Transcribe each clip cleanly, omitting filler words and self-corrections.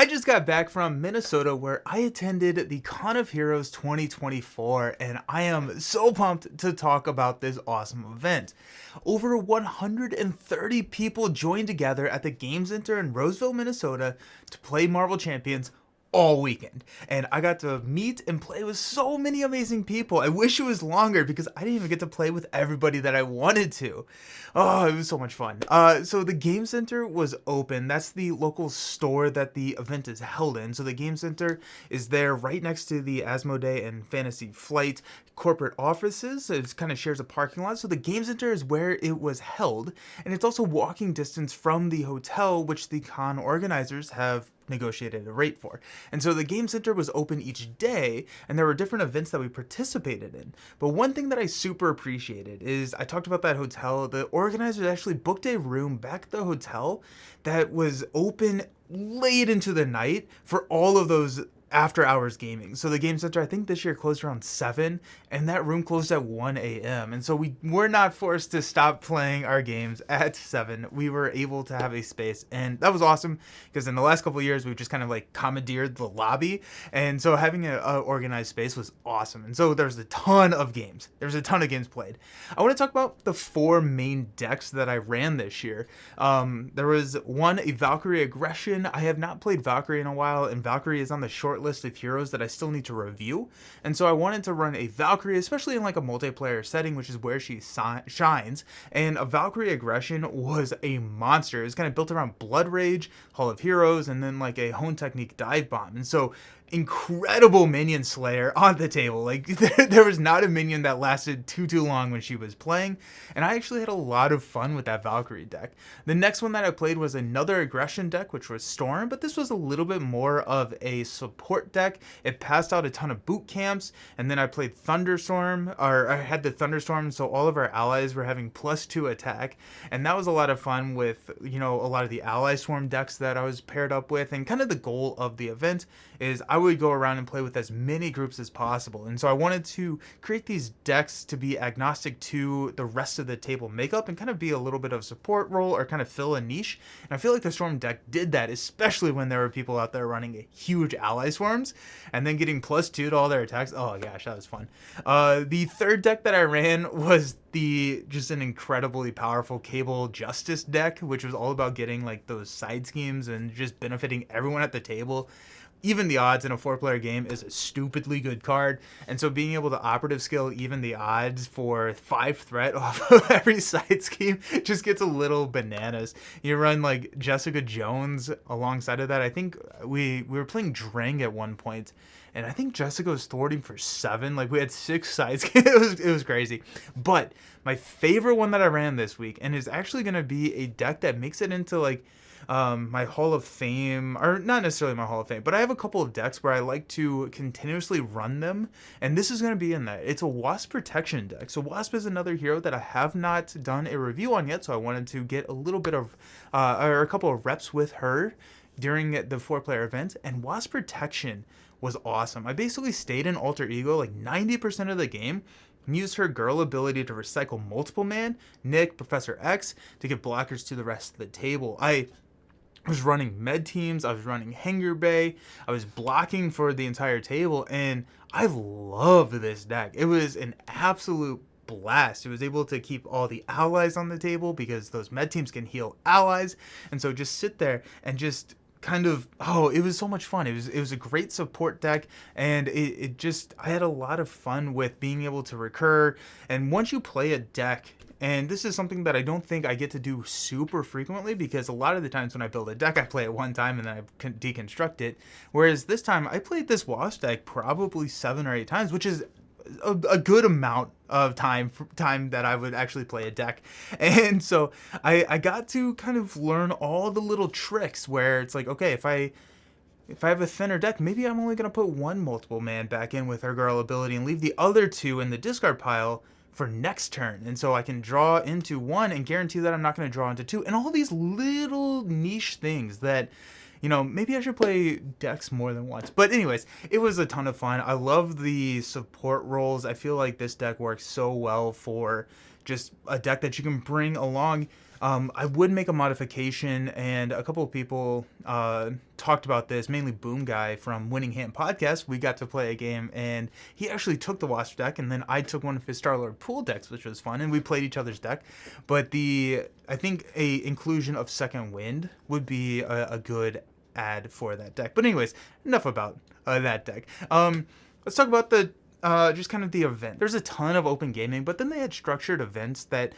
I just got back from Minnesota where I attended the Con of Heroes 2024, and I am so pumped to talk about this awesome event. Over 130 people joined together at the Game Center in Roseville, Minnesota to play Marvel Champions all weekend, and I got to meet and play with so many amazing people. I wish it was longer because I didn't even get to play with everybody that I wanted to. Oh, it was so much fun. So the Game Center was open. That's the local store that the event is held in. So the Game Center is there right next to the Asmodee and Fantasy Flight corporate offices. It kind of shares a parking lot. So the Game Center is where it was held, and it's also walking distance from the hotel, which the con organizers have negotiated a rate for. And so the Game Center was open each day, and there were different events that we participated in. But one thing that I super appreciated is I talked about that hotel. The organizers actually booked a room back at the hotel that was open late into the night for all of those after hours gaming. So the Game Center, I think this year closed around 7, and that room closed at 1 a.m. And so we were not forced to stop playing our games at 7. We were able to have a space, and that was awesome because in the last couple of years we've just kind of like commandeered the lobby, and so having a organized space was awesome. And so there's a ton of games. There's a ton of games played. I want to talk about the 4 main decks that I ran this year. There was one, a Valkyrie Aggression. I have not played Valkyrie in a while, and Valkyrie is on the short list of heroes that I still need to review, and so I wanted to run a Valkyrie, especially in like a multiplayer setting, which is where she shines. And a Valkyrie Aggression was a monster. It was kind of built around Blood Rage, Hall of Heroes, and then like a Hone Technique Dive Bomb. And so incredible minion slayer on the table. Like there was not a minion that lasted too long when she was playing, and I actually had a lot of fun with that Valkyrie deck. The next one that I played was another aggression deck, which was Storm, but this was a little bit more of a support deck. It passed out a ton of boot camps, and then I played Thunderstorm, or I had the Thunderstorm, so all of our allies were having +2 attack, and that was a lot of fun with, you know, a lot of the ally swarm decks that I was paired up with. And kind of the goal of the event is I would go around and play with as many groups as possible. And so I wanted to create these decks to be agnostic to the rest of the table makeup and kind of be a little bit of support role or kind of fill a niche. And I feel like the Storm deck did that, especially when there were people out there running huge ally swarms and then getting +2 to all their attacks. Oh gosh, that was fun. The third deck that I ran was just an incredibly powerful Cable Justice deck, which was all about getting like those side schemes and just benefiting everyone at the table. Even the odds in a 4-player game is a stupidly good card, and so being able to operative skill even the odds for 5 threat off of every side scheme just gets a little bananas. You run like Jessica Jones alongside of that. I think we were playing Drang at one point, and I think Jessica was thwarting for 7. Like we had 6 side schemes. It was crazy. But my favorite one that I ran this week, and is actually going to be a deck that makes it into like my Hall of Fame, or not necessarily my Hall of Fame, but I have a couple of decks where I like to continuously run them, and this is going to be in that. It's a Wasp Protection deck. So Wasp is another hero that I have not done a review on yet, so I wanted to get a little bit of, or a couple of reps with her during the 4-player event, and Wasp Protection was awesome. I basically stayed in Alter Ego like 90% of the game, used her girl ability to recycle multiple man, Nick, Professor X, to give blockers to the rest of the table. I was running med teams, I was running Hanger Bay, I was blocking for the entire table, and I loved this deck. It was an absolute blast. It was able to keep all the allies on the table because those med teams can heal allies, and so just sit there and just kind of, it was so much fun. It was a great support deck, and it just, I had a lot of fun with being able to recur. And once you play a deck, and this is something that I don't think I get to do super frequently, because a lot of the times when I build a deck, I play it one time and then I deconstruct it. Whereas this time, I played this Wasp deck probably 7 or 8 times, which is a good amount of time that I would actually play a deck. And so I got to kind of learn all the little tricks where it's like, okay, if I have a thinner deck, maybe I'm only going to put 1 multiple man back in with her girl ability and leave the other 2 in the discard pile for next turn, and so I can draw into 1 and guarantee that I'm not going to draw into 2, and all these little niche things that, you know, maybe I should play decks more than once. But anyways, it was a ton of fun. I love the support roles. I feel like this deck works so well for just a deck that you can bring along I would make a modification, and a couple of people talked about this, mainly Boom Guy from Winning Hand Podcast. We got to play a game, and he actually took the Wasp deck, and then I took one of his Starlord Pool decks, which was fun, and we played each other's deck. But I think a inclusion of Second Wind would be a good add for that deck. But anyways, enough about that deck. Let's talk about just kind of the event. There's a ton of open gaming, but then they had structured events that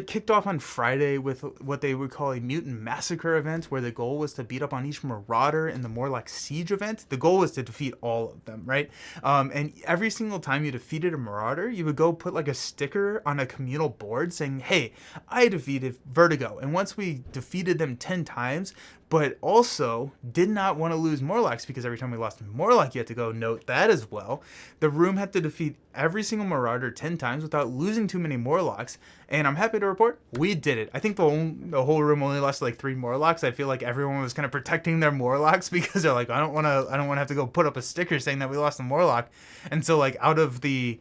kicked off on Friday with what they would call a Mutant Massacre event, where the goal was to beat up on each Marauder. In the Morlock Siege event, the goal was to defeat all of them, right? And every single time you defeated a Marauder, you would go put like a sticker on a communal board saying, hey, I defeated Vertigo. And once we defeated them 10 times, but also did not want to lose Morlocks, because every time we lost a Morlock, you had to go note that as well. The room had to defeat every single Marauder 10 times without losing too many Morlocks, and I'm happy to report we did it. I think the whole room only lost like 3 Morlocks. I feel like everyone was kind of protecting their Morlocks because they're like, I don't want to have to go put up a sticker saying that we lost a Morlock. And so like out of the,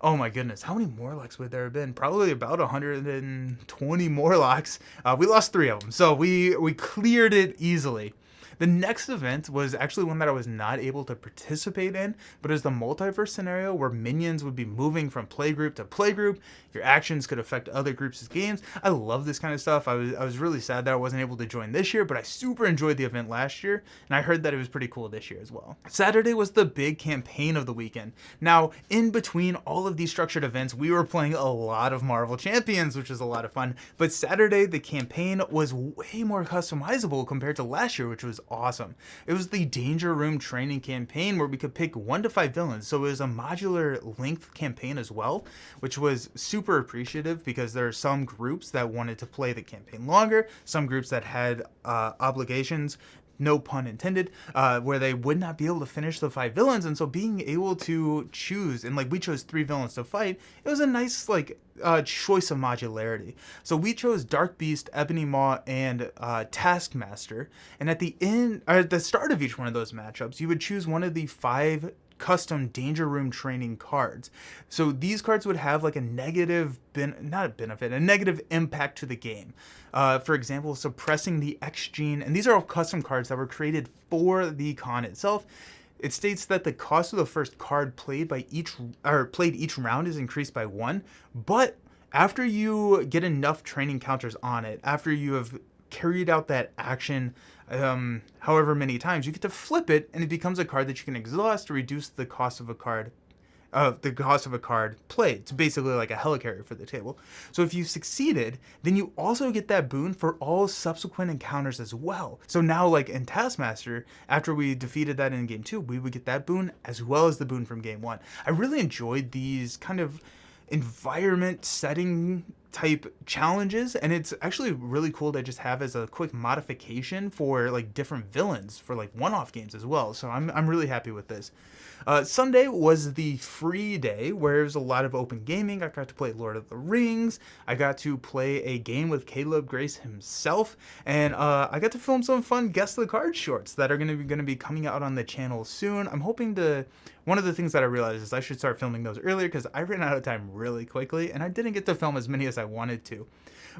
oh my goodness, how many Morlocks would there have been? Probably about 120 Morlocks. We lost 3 of them, so we cleared it easily. The next event was actually one that I was not able to participate in, but is the multiverse scenario where minions would be moving from playgroup to playgroup. Your actions could affect other groups' games. I love this kind of stuff. I was really sad that I wasn't able to join this year, but I super enjoyed the event last year, and I heard that it was pretty cool this year as well. Saturday was the big campaign of the weekend. Now, in between all of these structured events, we were playing a lot of Marvel Champions, which was a lot of fun, but Saturday, the campaign was way more customizable compared to last year, which was awesome. It was the Danger Room training campaign where we could pick 1 to 5 villains, so it was a modular length campaign as well, which was super appreciative because there are some groups that wanted to play the campaign longer, some groups that had obligations, no pun intended, where they would not be able to finish the 5 villains, and so being able to choose, and like we chose 3 villains to fight, it was a nice like choice of modularity. So we chose Dark Beast, Ebony Maw, and Taskmaster, and at the start of each one of those matchups, you would choose one of the 5 custom Danger Room training cards. So these cards would have like a negative impact to the game. For example, suppressing the X gene, and these are all custom cards that were created for the con itself. It states that the cost of the first card played each round is increased by 1, but after you get enough training counters on it, after you have carried out that action however many times, you get to flip it, and it becomes a card that you can exhaust to reduce the cost of a card played. It's basically like a helicarrier for the table. So if you succeeded, then you also get that boon for all subsequent encounters as well. So now, like in Taskmaster, after we defeated that in game 2, we would get that boon as well as the boon from game 1. I really enjoyed these kind of environment setting type challenges, and it's actually really cool to just have as a quick modification for like different villains for like one-off games as well. So I'm really happy with this. Sunday was the free day where there was a lot of open gaming. I got to play Lord of the Rings. I got to play a game with Caleb Grace himself, and I got to film some fun Guess the Card shorts that are going to be coming out on the channel soon. I'm hoping to. One of the things that I realized is I should start filming those earlier because I ran out of time really quickly, and I didn't get to film as many as I wanted to.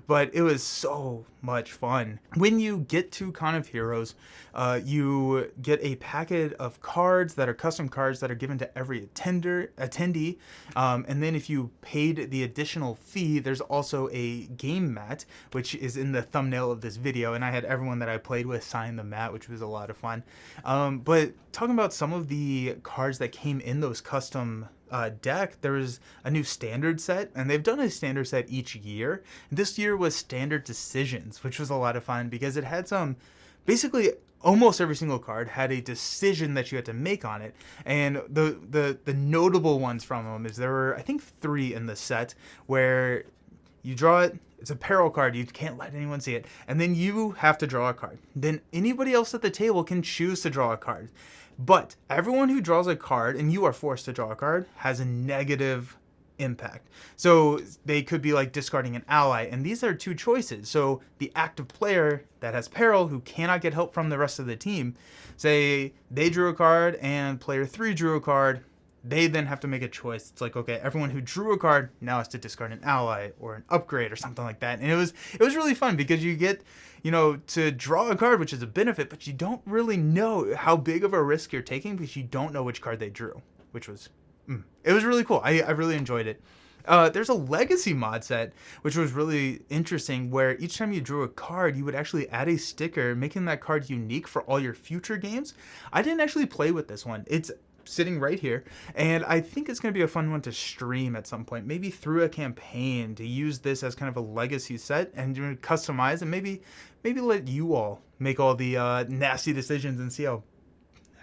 But it was so much fun. When you get to Con of Heroes, you get a packet of cards that are custom cards that are given to every attendee. And then if you paid the additional fee, there's also a game mat, which is in the thumbnail of this video. And I had everyone that I played with sign the mat, which was a lot of fun. But talking about some of the cards that came in those custom deck, there was a new standard set, and they've done a standard set each year. This year was Standard Decisions, which was a lot of fun because it had basically almost every single card had a decision that you had to make on it, and the notable ones from them is there were I think 3 in the set where you draw it. It's a peril card. You can't let anyone see it. And then you have to draw a card. Then anybody else at the table can choose to draw a card. But everyone who draws a card, and you are forced to draw a card, has a negative impact. So they could be like discarding an ally, and these are 2 choices. So the active player that has peril, who cannot get help from the rest of the team, say they drew a card and player 3 drew a card, they then have to make a choice. It's like, okay, everyone who drew a card now has to discard an ally or an upgrade or something like that. And it was really fun because you get, to draw a card, which is a benefit, but you don't really know how big of a risk you're taking because you don't know which card they drew, which was, it was really cool. I really enjoyed it. There's a legacy mod set, which was really interesting, where each time you drew a card, you would actually add a sticker, making that card unique for all your future games. I didn't actually play with this one. It's sitting right here, and I think it's going to be a fun one to stream at some point, maybe through a campaign, to use this as kind of a legacy set and customize, and maybe let you all make all the nasty decisions and see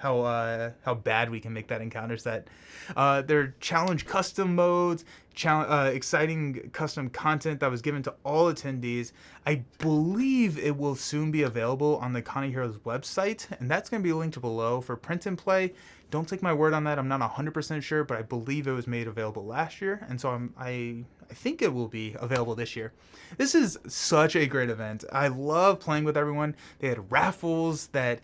how bad we can make that encounter set. There are challenge custom modes, exciting custom content that was given to all attendees. I believe it will soon be available on the Con of Heroes website, and that's going to be linked below for print and play. Don't take my word on that. I'm not 100% sure, but I believe it was made available last year, and so I think it will be available this year. This is such a great event. I love playing with everyone. They had raffles that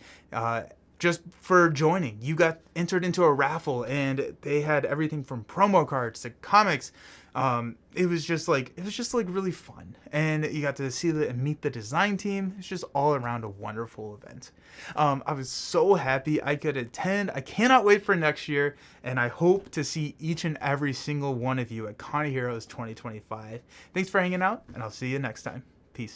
just for joining, you got entered into a raffle, and they had everything from promo cards to comics. It was just like really fun, and you got to see and meet the design team. It's just all around a wonderful event. I was so happy I could attend. I cannot wait for next year, and I hope to see each and every single one of you at Con of Heroes 2025. Thanks for hanging out, and I'll see you next time. Peace.